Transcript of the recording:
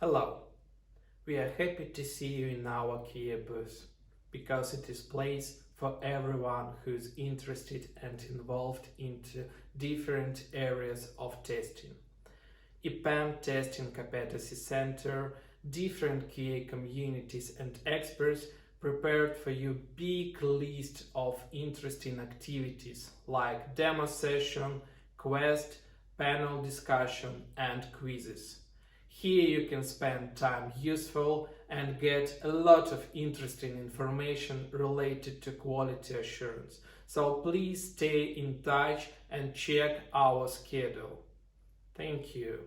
Hello, we are happy to see you in our Kia booth because it is place for everyone who is interested and involved into different areas of testing. EPAM Testing Competency Center, different Kia communities and experts prepared for you big list of interesting activities like demo session, quest, panel discussion and quizzes. Here you can spend time useful and get a lot of interesting information related to quality assurance. So please stay in touch and check our schedule. Thank you.